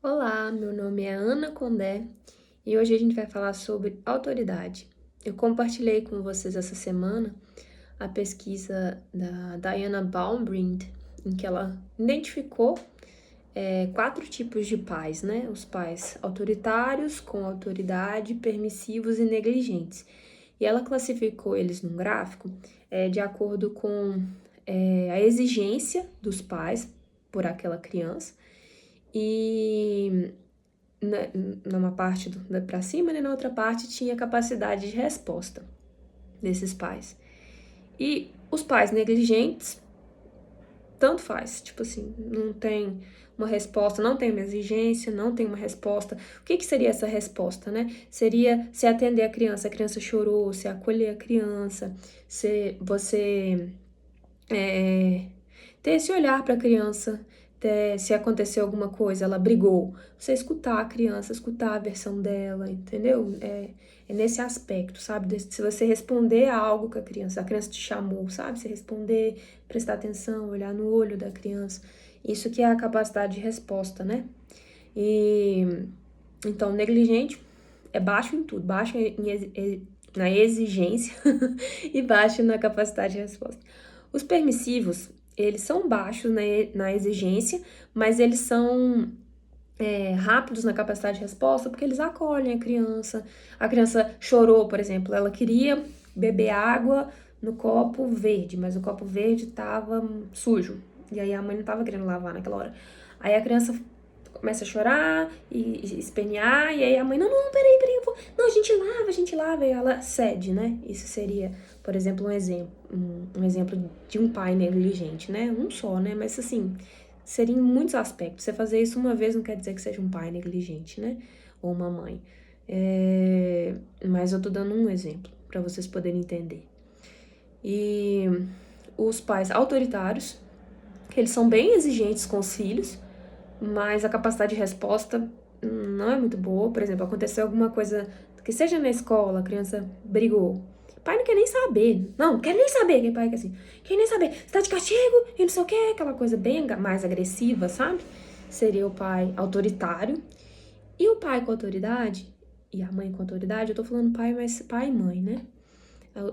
Olá, meu nome é Ana Condé e hoje a gente vai falar sobre autoridade. Eu compartilhei com vocês essa semana a pesquisa da Diana Baumrind, em que ela identificou quatro tipos de pais, né? Os pais autoritários, com autoridade, permissivos e negligentes. E ela classificou eles num gráfico de acordo com a exigência dos pais por aquela criança e numa parte para cima, né, na outra parte tinha a capacidade de resposta desses pais. E os pais negligentes, tanto faz, tipo assim, não tem uma resposta, não tem uma exigência, não tem uma resposta. O que que seria essa resposta, né? Seria se atender a criança chorou, se acolher a criança, se você ter esse olhar para a criança, se acontecer alguma coisa, ela brigou, você escutar a criança, escutar a versão dela, entendeu? É nesse aspecto, sabe? Se você responder a algo que a criança te chamou, sabe? Você responder, prestar atenção, olhar no olho da criança. Isso que é a capacidade de resposta, né? E então, negligente é baixo em tudo, na exigência e baixo na capacidade de resposta. Os permissivos, eles são baixos na exigência, mas eles são rápidos na capacidade de resposta porque eles acolhem a criança. A criança chorou, por exemplo, ela queria beber água no copo verde, mas o copo verde estava sujo. E aí a mãe não estava querendo lavar naquela hora. Aí a criança começa a chorar e espernear, e aí a mãe, não, peraí, não, a gente lava, e ela cede, né? Isso seria, por exemplo, um exemplo de um pai negligente, né? Um só, né? Mas assim, seria em muitos aspectos. Você fazer isso uma vez não quer dizer que seja um pai negligente, né? Ou uma mãe. Mas eu tô dando um exemplo para vocês poderem entender. E os pais autoritários, que eles são bem exigentes com os filhos, mas a capacidade de resposta não é muito boa. Por exemplo, aconteceu alguma coisa que seja na escola, a criança brigou. O pai não quer nem saber. Não quer nem saber. Que pai que assim, quer nem saber. Você tá de castigo e não sei o que. Aquela coisa bem mais agressiva, sabe? Seria o pai autoritário. E o pai com autoridade, e a mãe com autoridade, eu tô falando pai, mas pai e mãe, né?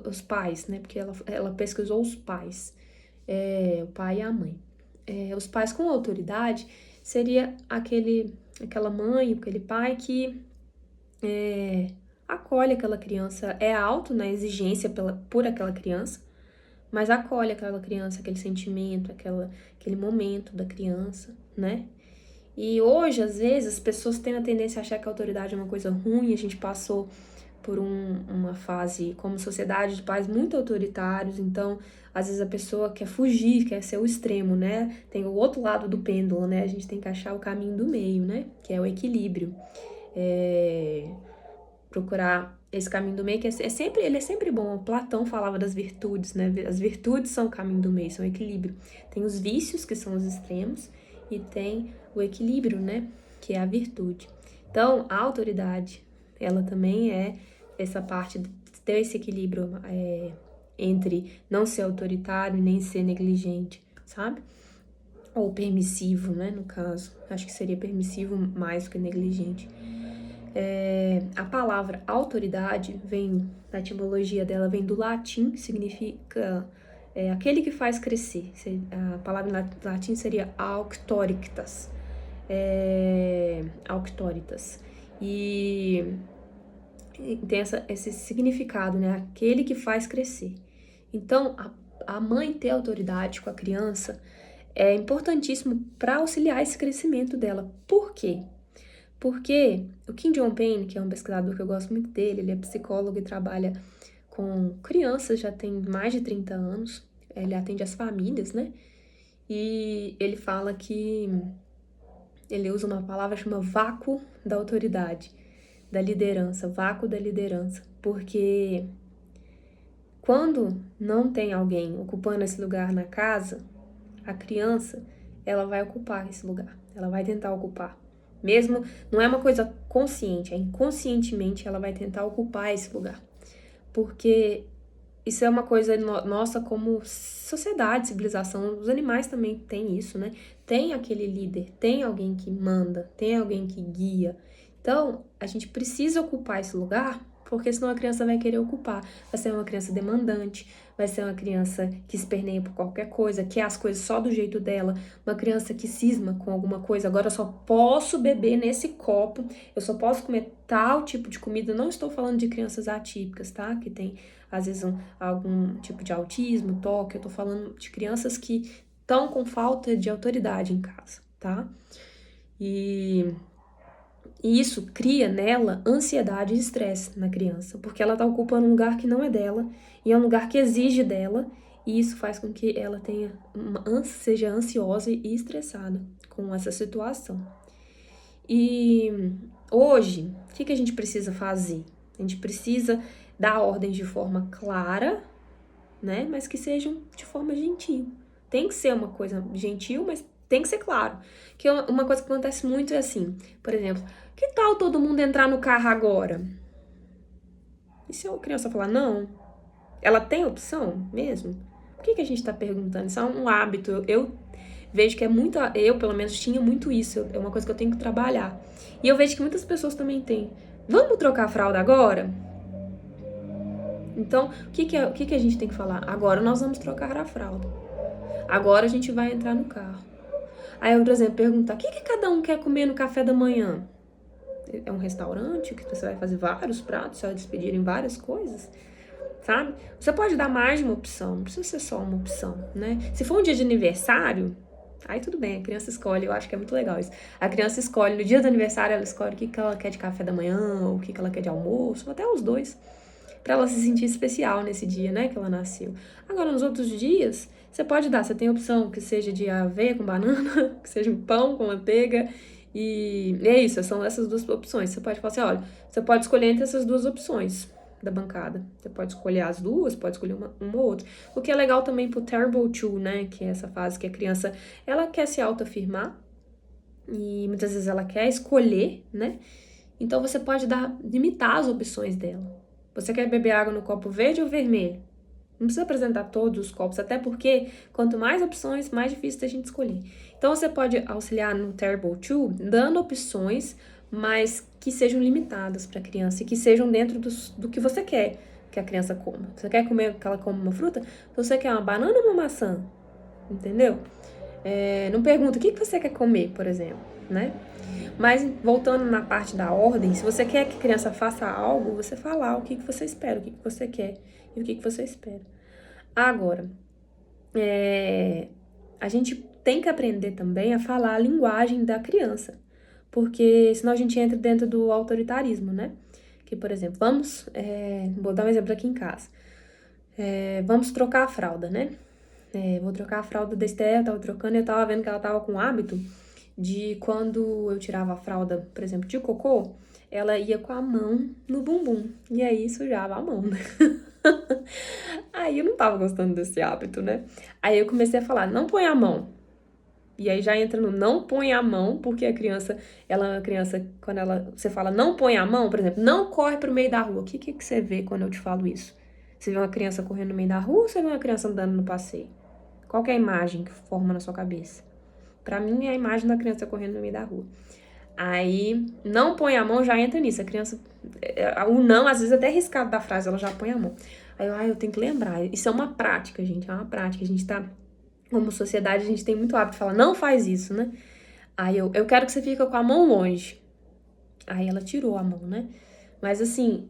Os pais, né? Porque ela pesquisou os pais. O pai e a mãe. Os pais com autoridade seria aquela mãe, aquele pai que acolhe aquela criança, é alto na exigência por aquela criança, mas acolhe aquela criança, aquele sentimento, aquele momento da criança, né? E hoje, às vezes, as pessoas têm a tendência a achar que a autoridade é uma coisa ruim. A gente passou por uma fase como sociedade de pais muito autoritários, então às vezes a pessoa quer fugir, quer ser o extremo, né? Tem o outro lado do pêndulo, né? A gente tem que achar o caminho do meio, né? Que é o equilíbrio. Procurar esse caminho do meio, que ele é sempre bom. Platão falava das virtudes, né? As virtudes são o caminho do meio, são o equilíbrio. Tem os vícios, que são os extremos, e tem o equilíbrio, né? Que é a virtude. Então, a autoridade, ela também é essa parte de ter esse equilíbrio entre não ser autoritário nem ser negligente, sabe? Ou permissivo, né, no caso. Acho que seria permissivo mais do que negligente. A palavra autoridade vem, a etimologia dela vem do latim, significa aquele que faz crescer. A palavra em latim seria auctoritas. Auctoritas. E tem esse significado, né? Aquele que faz crescer. Então, a mãe ter autoridade com a criança é importantíssimo para auxiliar esse crescimento dela. Por quê? Porque o Kim John Payne, que é um pesquisador que eu gosto muito dele, ele é psicólogo e trabalha com crianças, já tem mais de 30 anos, ele atende as famílias, né? E ele fala que ele usa uma palavra que chama vácuo da autoridade, da liderança, vácuo da liderança, porque quando não tem alguém ocupando esse lugar na casa, a criança, ela vai ocupar esse lugar, ela vai tentar ocupar. Mesmo, não é uma coisa consciente, é inconscientemente ela vai tentar ocupar esse lugar. Porque isso é uma coisa nossa como sociedade, civilização. Os animais também têm isso, né? Tem aquele líder, tem alguém que manda, tem alguém que guia. Então, a gente precisa ocupar esse lugar, porque senão a criança vai querer ocupar. Vai ser uma criança demandante, vai ser uma criança que esperneia por qualquer coisa, quer as coisas só do jeito dela, uma criança que cisma com alguma coisa. Agora eu só posso beber nesse copo, eu só posso comer tal tipo de comida. Não estou falando de crianças atípicas, tá? Que tem, às vezes, algum tipo de autismo, toque. Eu tô falando de crianças que estão com falta de autoridade em casa, tá? E isso cria nela ansiedade e estresse na criança, porque ela tá ocupando um lugar que não é dela, e é um lugar que exige dela, e isso faz com que ela seja ansiosa e estressada com essa situação. E hoje, o que a gente precisa fazer? A gente precisa dar ordens de forma clara, né? Mas que sejam de forma gentil. Tem que ser uma coisa gentil, mas tem que ser claro. Que uma coisa que acontece muito é assim, por exemplo, que tal todo mundo entrar no carro agora? E se a criança falar não? Ela tem opção mesmo? Por que a gente tá perguntando? Isso é um hábito. Eu vejo que é muito. Eu, pelo menos, tinha muito isso. É uma coisa que eu tenho que trabalhar. E eu vejo que muitas pessoas também têm. Vamos trocar a fralda agora? Então, o que a gente tem que falar? Agora nós vamos trocar a fralda. Agora a gente vai entrar no carro. Aí eu, por exemplo, perguntar: o que cada um quer comer no café da manhã? É um restaurante que você vai fazer vários pratos, só eles pedirem várias coisas, sabe? Você pode dar mais de uma opção, não precisa ser só uma opção, né? Se for um dia de aniversário, aí tudo bem, a criança escolhe, eu acho que é muito legal isso. A criança escolhe, no dia do aniversário, ela escolhe o que ela quer de café da manhã, ou o que ela quer de almoço, ou até os dois, pra ela se sentir especial nesse dia, né, que ela nasceu. Agora, nos outros dias, você pode dar, você tem opção que seja de aveia com banana, que seja um pão com manteiga, e é isso, são essas duas opções. Você pode falar assim, olha, você pode escolher entre essas duas opções da bancada. Você pode escolher as duas, pode escolher uma ou outra. O que é legal também pro Terrible Two, né, que é essa fase que a criança, ela quer se autoafirmar, e muitas vezes ela quer escolher, né, então você pode limitar as opções dela. Você quer beber água no copo verde ou vermelho? Não precisa apresentar todos os copos, até porque quanto mais opções, mais difícil da gente escolher. Então você pode auxiliar no Terrible Two dando opções, mas que sejam limitadas para a criança e que sejam dentro do que você quer que a criança coma. Você quer comer que ela coma uma fruta? Então você quer uma banana ou uma maçã? Entendeu? Não pergunta o que você quer comer, por exemplo, né? Mas voltando na parte da ordem, se você quer que a criança faça algo, você fala o que você espera, o que você quer e o que você espera. Agora, a gente tem que aprender também a falar a linguagem da criança, porque senão a gente entra dentro do autoritarismo, né? Que, por exemplo, vou dar um exemplo aqui em casa. Vamos trocar a fralda, né? Vou trocar a fralda da Esther, eu tava trocando e eu tava vendo que ela tava com o hábito de quando eu tirava a fralda, por exemplo, de cocô, ela ia com a mão no bumbum, e aí sujava a mão, né? Aí eu não tava gostando desse hábito, né? Aí eu comecei a falar, não põe a mão. E aí já entra no não põe a mão, porque a criança, quando você fala não põe a mão, por exemplo, não corre pro meio da rua. O que você vê quando eu te falo isso? Você vê uma criança correndo no meio da rua ou você vê uma criança andando no passeio? Qual que é a imagem que forma na sua cabeça? Pra mim é a imagem da criança correndo no meio da rua. Aí, não põe a mão, já entra nisso. A criança, o não, às vezes até riscado da frase, ela já põe a mão. Aí eu tenho que lembrar. Isso é uma prática, gente, é uma prática. A gente tá, como sociedade, a gente tem muito hábito de falar, não faz isso, né? Aí eu quero que você fique com a mão longe. Aí ela tirou a mão, né? Mas assim,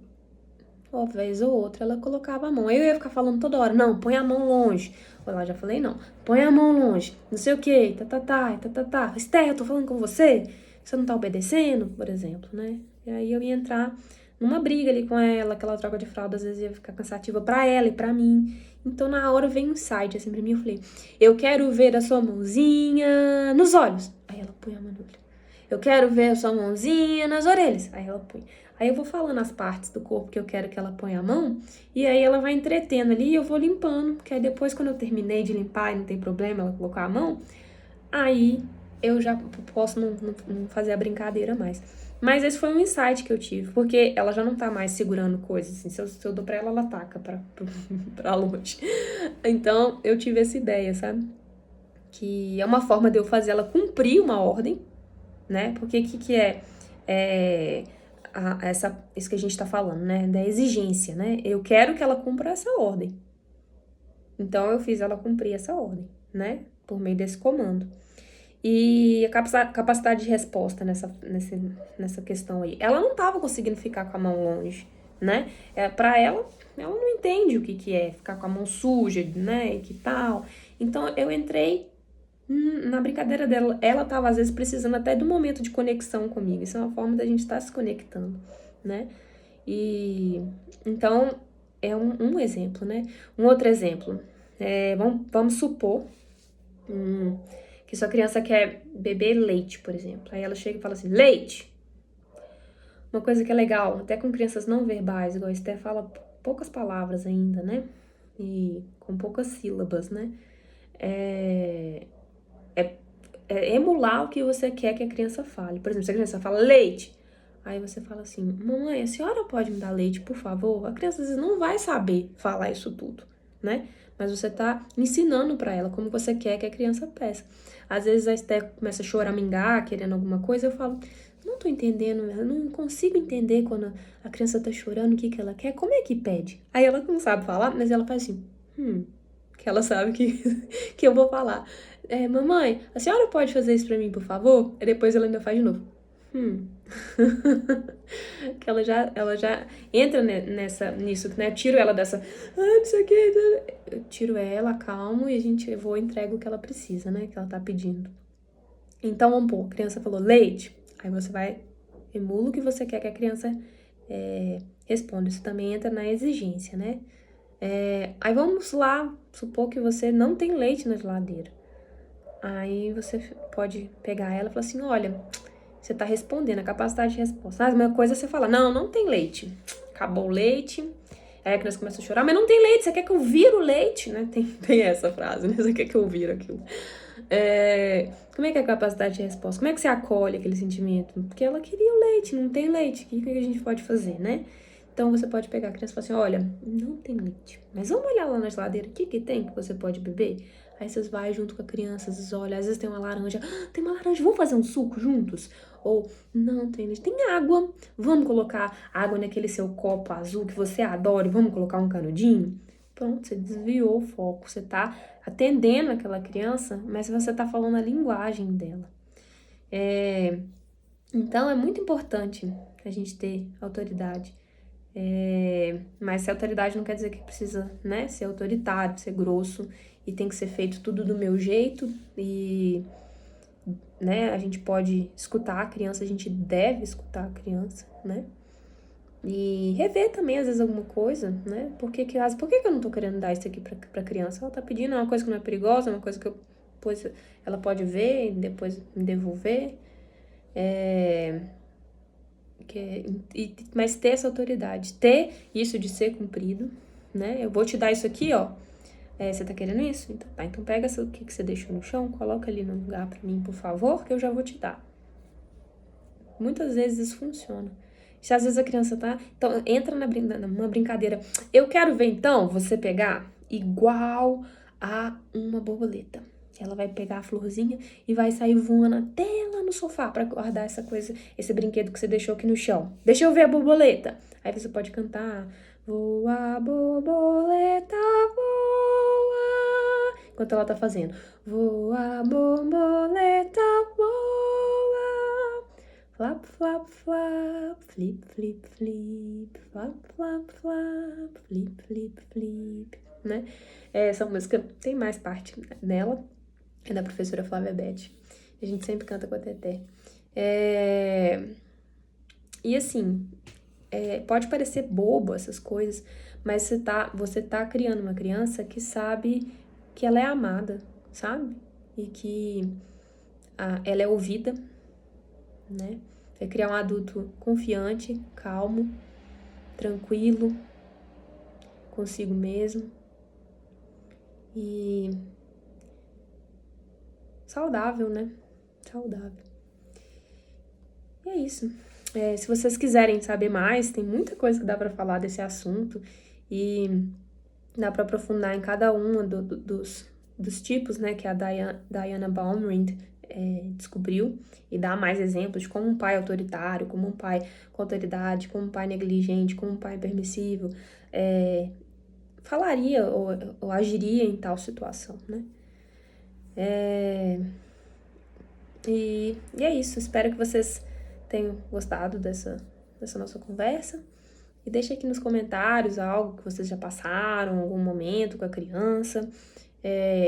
uma vez ou outra ela colocava a mão. Aí eu ia ficar falando toda hora, não, põe a mão longe. Ou lá já falei, não, põe a mão longe, não sei o que, tá. Esther, eu tô falando com você, você não tá obedecendo, por exemplo, né? E aí eu ia entrar numa briga ali com ela, aquela troca de fralda às vezes ia ficar cansativa pra ela e pra mim. Então na hora veio um insight assim pra mim, eu falei, eu quero ver a sua mãozinha nos olhos. Aí ela põe a mão no olho. Eu quero ver a sua mãozinha nas orelhas. Aí ela põe. Aí eu vou falando as partes do corpo que eu quero que ela ponha a mão, e aí ela vai entretendo ali e eu vou limpando, porque aí depois quando eu terminei de limpar e não tem problema ela colocar a mão, aí eu já posso não fazer a brincadeira mais. Mas esse foi um insight que eu tive, porque ela já não tá mais segurando coisas, assim, se eu dou pra ela, ela taca pra longe. Então, eu tive essa ideia, sabe? Que é uma forma de eu fazer ela cumprir uma ordem, né? Porque o que é isso que a gente tá falando, né? Da exigência, né? Eu quero que ela cumpra essa ordem. Então, eu fiz ela cumprir essa ordem, né? Por meio desse comando. E a capacidade de resposta nessa questão aí. Ela não estava conseguindo ficar com a mão longe, né? Para ela não entende o que é ficar com a mão suja, né? E que tal. Então, eu entrei na brincadeira dela. Ela estava, às vezes, precisando até do momento de conexão comigo. Isso é uma forma da gente estar se conectando, né? E então, é um exemplo, né? Um outro exemplo. Vamos supor que sua criança quer beber leite, por exemplo. Aí ela chega e fala assim, leite! Uma coisa que é legal, até com crianças não verbais, igual a Esther fala poucas palavras ainda, né? E com poucas sílabas, né? É, emular o que você quer que a criança fale. Por exemplo, se a criança fala leite, aí você fala assim, mamãe, a senhora pode me dar leite, por favor? A criança às vezes não vai saber falar isso tudo, né? Mas você tá ensinando pra ela como você quer que a criança peça. Às vezes a Esther começa a choramingar, querendo alguma coisa, eu falo, não tô entendendo, eu não consigo entender quando a criança tá chorando, o que ela quer, como é que pede? Aí ela não sabe falar, mas ela faz assim, que ela sabe que, que eu vou falar. Mamãe, a senhora pode fazer isso pra mim, por favor? E depois ela ainda faz de novo. Que ela já entra nisso, né? Eu tiro ela dessa, não sei o que. Eu tiro ela, acalmo e eu vou e entrego o que ela precisa, né? Que ela tá pedindo. Então, vamos pôr, a criança falou leite. Aí você vai, emula o que você quer que a criança responda. Isso também entra na exigência, né? Aí vamos lá, supor que você não tem leite na geladeira. Aí você pode pegar ela e falar assim, olha, você tá respondendo, a capacidade de resposta. Mas uma coisa é você falar, não tem leite. Acabou o leite. Aí a criança começa a chorar, mas não tem leite, você quer que eu vire o leite? Né? Tem essa frase, né? Você quer que eu vire aquilo. Como é que é a capacidade de resposta? Como é que você acolhe aquele sentimento? Porque ela queria o leite, não tem leite. O que a gente pode fazer, né? Então você pode pegar a criança e falar assim, olha, não tem leite, mas vamos olhar lá na geladeira, o que tem que você pode beber? Aí vocês vão junto com a criança, vocês olham, às vezes tem uma laranja, tem uma laranja, vamos fazer um suco juntos? Ou, não tem leite, tem água, vamos colocar água naquele seu copo azul que você adora e vamos colocar um canudinho? Pronto, você desviou o foco, você tá atendendo aquela criança, mas você tá falando a linguagem dela. Então, é muito importante a gente ter autoridade. Mas ser autoridade não quer dizer que precisa, né, ser autoritário, ser grosso, e tem que ser feito tudo do meu jeito, e, né, a gente pode escutar a criança, a gente deve escutar a criança, né, e rever também, às vezes, alguma coisa, né, por que que eu não tô querendo dar isso aqui pra criança? Ela tá pedindo uma coisa que não é perigosa, uma coisa que depois ela pode ver e depois me devolver, mas ter essa autoridade, ter isso de ser cumprido, né? Eu vou te dar isso aqui, ó. Você tá querendo isso? Então tá, então pega o que você deixou no chão, coloca ali no lugar pra mim, por favor, que eu já vou te dar. Muitas vezes isso funciona. Se às vezes a criança tá... Então, entra numa brincadeira. Eu quero ver, então, você pegar igual a uma borboleta. Ela vai pegar a florzinha e vai sair voando até lá no sofá pra guardar essa coisa, esse brinquedo que você deixou aqui no chão. Deixa eu ver a borboleta. Aí você pode cantar... Voa, borboleta, voa. Enquanto ela tá fazendo. Voa, borboleta, voa. Flap, flap, flap, flip, flip, flip, flap, flap, flap, flip, flip, flip, né? Essa música tem mais parte nela, é da professora Flávia Beth. A gente sempre canta com a Teté. E assim, pode parecer bobo essas coisas, mas você tá criando uma criança que sabe que ela é amada, sabe? E que ela é ouvida, né? É criar um adulto confiante, calmo, tranquilo, consigo mesmo e saudável, né? saudável. E é isso. Se vocês quiserem saber mais, tem muita coisa que dá pra falar desse assunto e dá pra aprofundar em cada uma dos tipos, né, que a Diana Baumrind descobriu e dá mais exemplos de como um pai autoritário, como um pai com autoridade, como um pai negligente, como um pai permissivo, falaria ou agiria em tal situação, né? E é isso, espero que vocês tenham gostado dessa nossa conversa. E deixa aqui nos comentários algo que vocês já passaram, algum momento com a criança,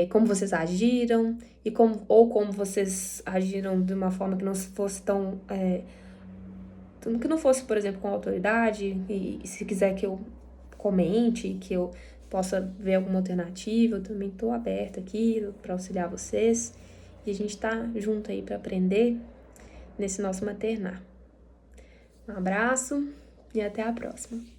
como vocês agiram, ou como vocês agiram de uma forma que não fosse tão... que não fosse, por exemplo, com autoridade, e se quiser que eu comente, que eu possa ver alguma alternativa, eu também estou aberta aqui para auxiliar vocês. E a gente tá junto aí para aprender nesse nosso maternar. Um abraço e até a próxima.